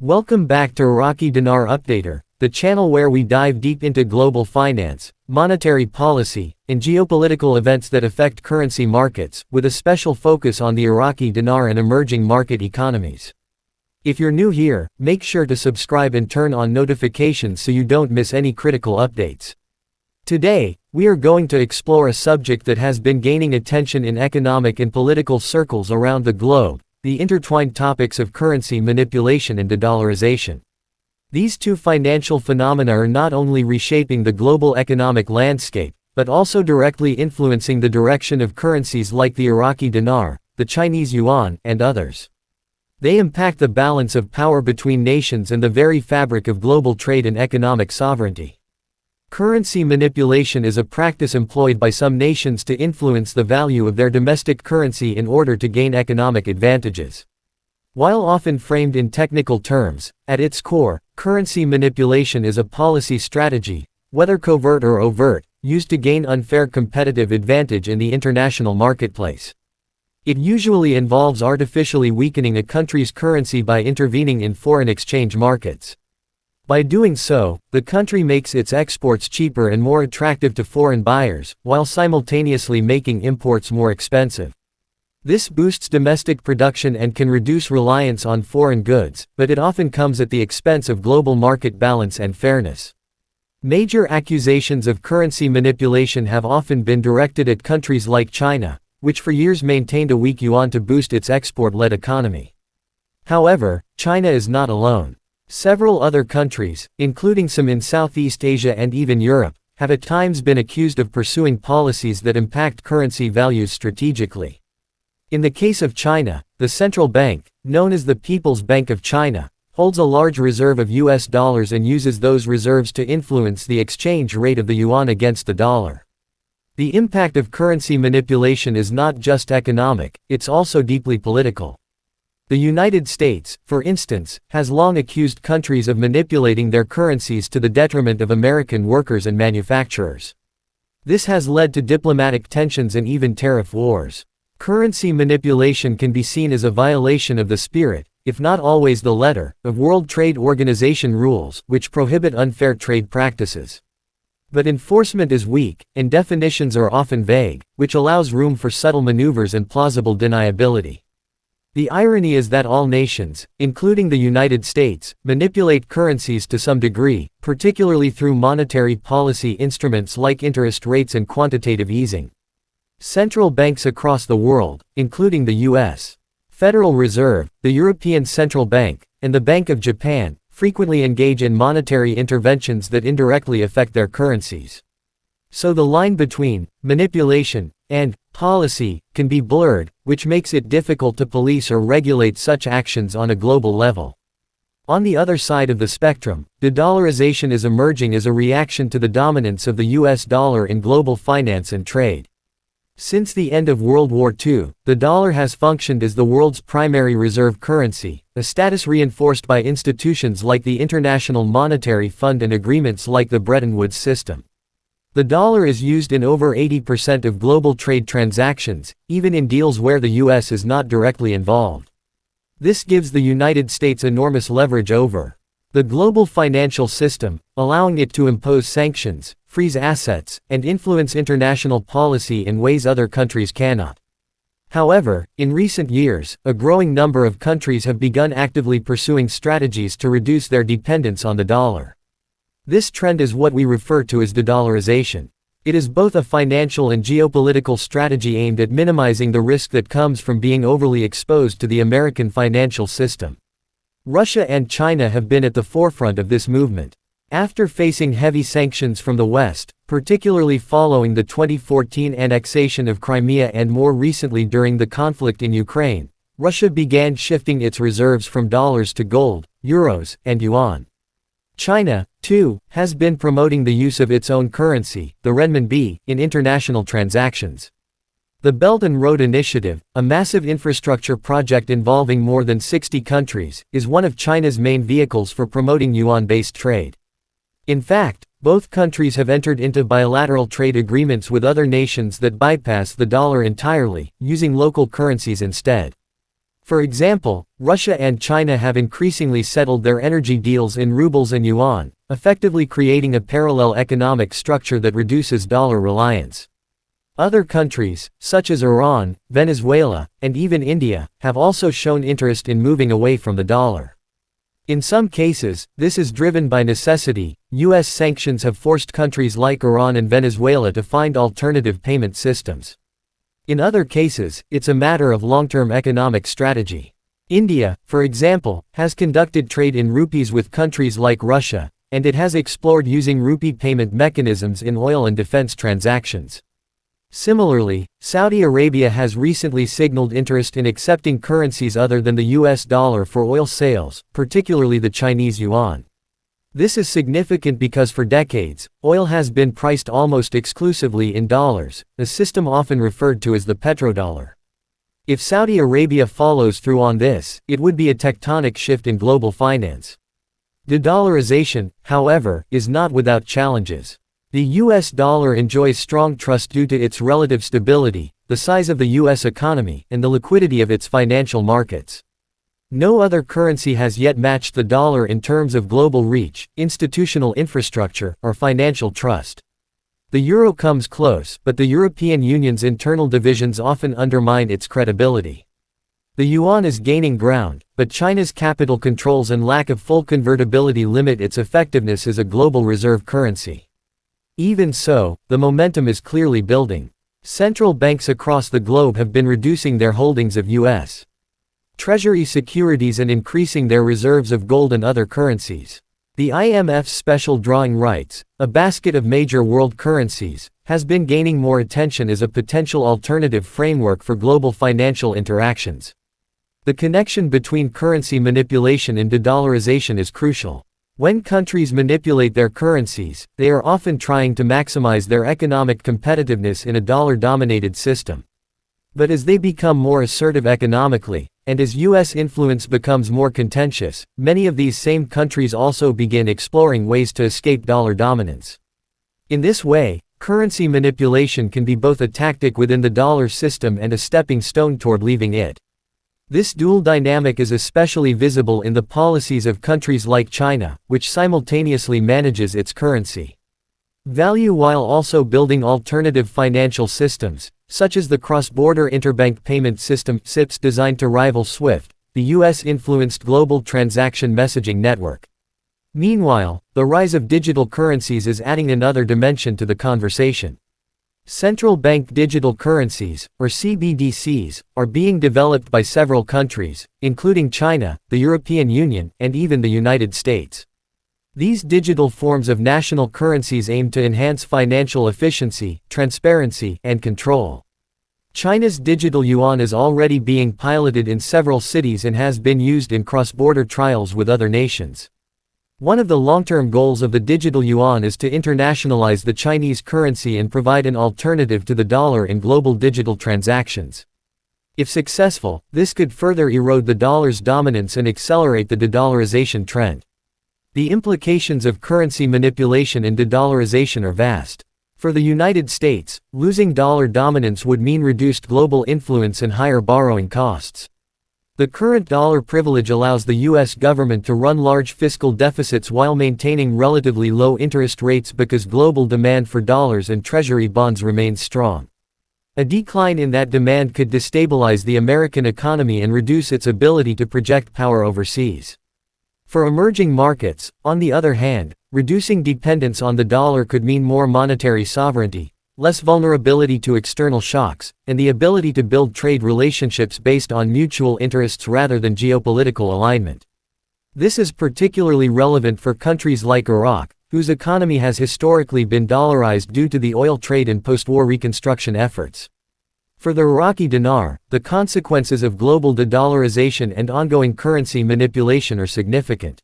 Welcome back to IRAQI Dinar Updater, the channel where we dive deep into global finance, monetary policy, and geopolitical events that affect currency markets, with a special focus on the Iraqi dinar and emerging market economies. If you're new here, make sure to subscribe and turn on notifications so you don't miss any critical updates. Today, we are going to explore a subject that has been gaining attention in economic and political circles around the globe: the intertwined topics of currency manipulation and de-dollarization. These two financial phenomena are not only reshaping the global economic landscape, but also directly influencing the direction of currencies like the Iraqi dinar, the Chinese yuan, and others. They impact the balance of power between nations and the very fabric of global trade and economic sovereignty. Currency manipulation is a practice employed by some nations to influence the value of their domestic currency in order to gain economic advantages. While often framed in technical terms, at its core, currency manipulation is a policy strategy, whether covert or overt, used to gain unfair competitive advantage in the international marketplace. It usually involves artificially weakening a country's currency by intervening in foreign exchange markets. By doing so, the country makes its exports cheaper and more attractive to foreign buyers, while simultaneously making imports more expensive. This boosts domestic production and can reduce reliance on foreign goods, but it often comes at the expense of global market balance and fairness. Major accusations of currency manipulation have often been directed at countries like China, which for years maintained a weak yuan to boost its export-led economy. However, China is not alone. Several other countries, including some in Southeast Asia and even Europe, have at times been accused of pursuing policies that impact currency values strategically. In the case of China, the central bank, known as the People's Bank of China, holds a large reserve of US dollars and uses those reserves to influence the exchange rate of the yuan against the dollar. The impact of currency manipulation is not just economic, it's also deeply political. The United States, for instance, has long accused countries of manipulating their currencies to the detriment of American workers and manufacturers. This has led to diplomatic tensions and even tariff wars. Currency manipulation can be seen as a violation of the spirit, if not always the letter, of World Trade Organization rules, which prohibit unfair trade practices. But enforcement is weak, and definitions are often vague, which allows room for subtle maneuvers and plausible deniability. The irony is that all nations, including the United States, manipulate currencies to some degree, particularly through monetary policy instruments like interest rates and quantitative easing. Central banks across the world, including the U.S. Federal Reserve, the European Central Bank, and the Bank of Japan, frequently engage in monetary interventions that indirectly affect their currencies. So the line between manipulation and policy can be blurred, which makes it difficult to police or regulate such actions on a global level. On the other side of the spectrum, de-dollarization is emerging as a reaction to the dominance of the US dollar in global finance and trade. Since the end of World War II, the dollar has functioned as the world's primary reserve currency, a status reinforced by institutions like the International Monetary Fund and agreements like the Bretton Woods system. The dollar is used in over 80% of global trade transactions, even in deals where the US is not directly involved. This gives the United States enormous leverage over the global financial system, allowing it to impose sanctions, freeze assets, and influence international policy in ways other countries cannot. However, in recent years, a growing number of countries have begun actively pursuing strategies to reduce their dependence on the dollar. This trend is what we refer to as de-dollarization. It is both a financial and geopolitical strategy aimed at minimizing the risk that comes from being overly exposed to the American financial system. Russia and China have been at the forefront of this movement. After facing heavy sanctions from the West, particularly following the 2014 annexation of Crimea and more recently during the conflict in Ukraine, Russia began shifting its reserves from dollars to gold, euros, and yuan. China, too, has been promoting the use of its own currency, the renminbi, in international transactions. The Belt and Road Initiative, a massive infrastructure project involving more than 60 countries, is one of China's main vehicles for promoting yuan-based trade. In fact, both countries have entered into bilateral trade agreements with other nations that bypass the dollar entirely, using local currencies instead. For example, Russia and China have increasingly settled their energy deals in rubles and yuan, effectively creating a parallel economic structure that reduces dollar reliance. Other countries, such as Iran, Venezuela, and even India, have also shown interest in moving away from the dollar. In some cases, this is driven by necessity. US sanctions have forced countries like Iran and Venezuela to find alternative payment systems. In other cases, it's a matter of long-term economic strategy. India, for example, has conducted trade in rupees with countries like Russia, and it has explored using rupee payment mechanisms in oil and defense transactions. Similarly, Saudi Arabia has recently signaled interest in accepting currencies other than the US dollar for oil sales, particularly the Chinese yuan. This is significant because for decades, oil has been priced almost exclusively in dollars, a system often referred to as the petrodollar. If Saudi Arabia follows through on this, it would be a tectonic shift in global finance. De-dollarization, however, is not without challenges. The US dollar enjoys strong trust due to its relative stability, the size of the US economy, and the liquidity of its financial markets. No other currency has yet matched the dollar in terms of global reach, institutional infrastructure, or financial trust. The euro comes close, but the European Union's internal divisions often undermine its credibility. The yuan is gaining ground, but China's capital controls and lack of full convertibility limit its effectiveness as a global reserve currency. Even so, the momentum is clearly building. Central banks across the globe have been reducing their holdings of U.S. Treasury securities and increasing their reserves of gold and other currencies. The IMF's special drawing rights, a basket of major world currencies, has been gaining more attention as a potential alternative framework for global financial interactions. The connection between currency manipulation and de-dollarization is crucial. When countries manipulate their currencies, they are often trying to maximize their economic competitiveness in a dollar-dominated system. But as they become more assertive economically, and as U.S. influence becomes more contentious, many of these same countries also begin exploring ways to escape dollar dominance. In this way, currency manipulation can be both a tactic within the dollar system and a stepping stone toward leaving it. This dual dynamic is especially visible in the policies of countries like China, which simultaneously manages its currency value while also building alternative financial systems, such as the Cross-Border Interbank Payment System (CIPS) designed to rival SWIFT, the US-influenced Global Transaction Messaging Network. Meanwhile, the rise of digital currencies is adding another dimension to the conversation. Central bank digital currencies, or CBDCs, are being developed by several countries, including China, the European Union, and even the United States. These digital forms of national currencies aim to enhance financial efficiency, transparency, and control. China's digital yuan is already being piloted in several cities and has been used in cross-border trials with other nations. One of the long-term goals of the digital yuan is to internationalize the Chinese currency and provide an alternative to the dollar in global digital transactions. If successful, this could further erode the dollar's dominance and accelerate the de-dollarization trend. The implications of currency manipulation and de-dollarization are vast. For the United States, losing dollar dominance would mean reduced global influence and higher borrowing costs. The current dollar privilege allows the U.S. government to run large fiscal deficits while maintaining relatively low interest rates because global demand for dollars and treasury bonds remains strong. A decline in that demand could destabilize the American economy and reduce its ability to project power overseas. For emerging markets, on the other hand, reducing dependence on the dollar could mean more monetary sovereignty, less vulnerability to external shocks, and the ability to build trade relationships based on mutual interests rather than geopolitical alignment. This is particularly relevant for countries like Iraq, whose economy has historically been dollarized due to the oil trade and post-war reconstruction efforts. For the Iraqi dinar, the consequences of global de-dollarization and ongoing currency manipulation are significant.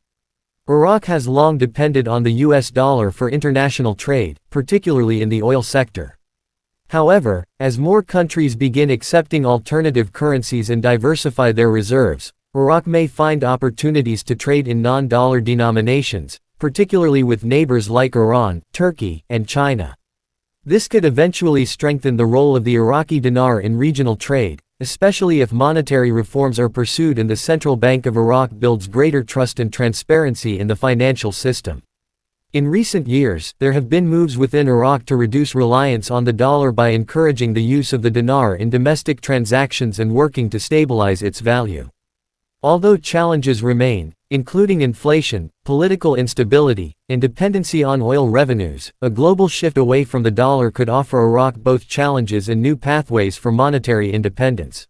Iraq has long depended on the US dollar for international trade, particularly in the oil sector. However, as more countries begin accepting alternative currencies and diversify their reserves, Iraq may find opportunities to trade in non-dollar denominations, particularly with neighbors like Iran, Turkey, and China. This could eventually strengthen the role of the Iraqi dinar in regional trade, especially if monetary reforms are pursued and the Central Bank of Iraq builds greater trust and transparency in the financial system. In recent years, there have been moves within Iraq to reduce reliance on the dollar by encouraging the use of the dinar in domestic transactions and working to stabilize its value. Although challenges remain, including inflation, political instability, and dependency on oil revenues, a global shift away from the dollar could offer Iraq both challenges and new pathways for monetary independence.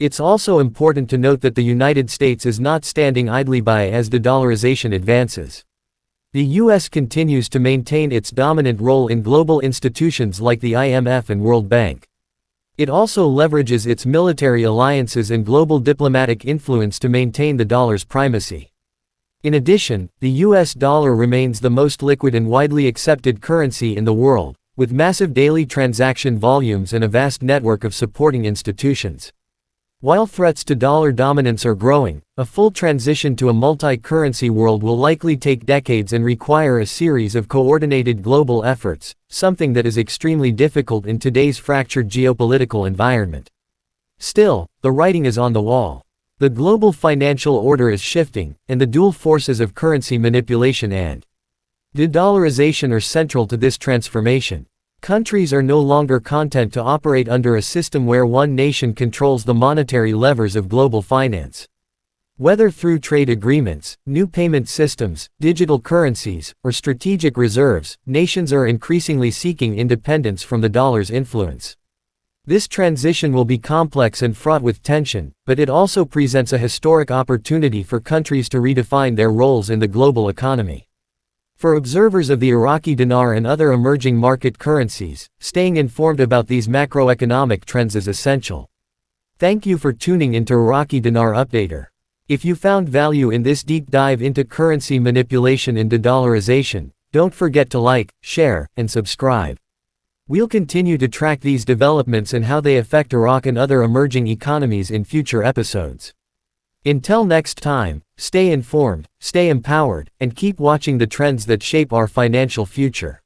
It's also important to note that the United States is not standing idly by as de-dollarization advances. The U.S. continues to maintain its dominant role in global institutions like the IMF and World Bank. It also leverages its military alliances and global diplomatic influence to maintain the dollar's primacy. In addition, the US dollar remains the most liquid and widely accepted currency in the world, with massive daily transaction volumes and a vast network of supporting institutions. While threats to dollar dominance are growing, a full transition to a multi-currency world will likely take decades and require a series of coordinated global efforts, something that is extremely difficult in today's fractured geopolitical environment. Still, the writing is on the wall. The global financial order is shifting, and the dual forces of currency manipulation and de-dollarization are central to this transformation. Countries are no longer content to operate under a system where one nation controls the monetary levers of global finance. Whether through trade agreements, new payment systems, digital currencies, or strategic reserves, nations are increasingly seeking independence from the dollar's influence. This transition will be complex and fraught with tension, but it also presents a historic opportunity for countries to redefine their roles in the global economy. For observers of the Iraqi dinar and other emerging market currencies, staying informed about these macroeconomic trends is essential. Thank you for tuning into Iraqi Dinar Updater. If you found value in this deep dive into currency manipulation and de-dollarization, don't forget to like, share, and subscribe. We'll continue to track these developments and how they affect Iraq and other emerging economies in future episodes. Until next time, stay informed, stay empowered, and keep watching the trends that shape our financial future.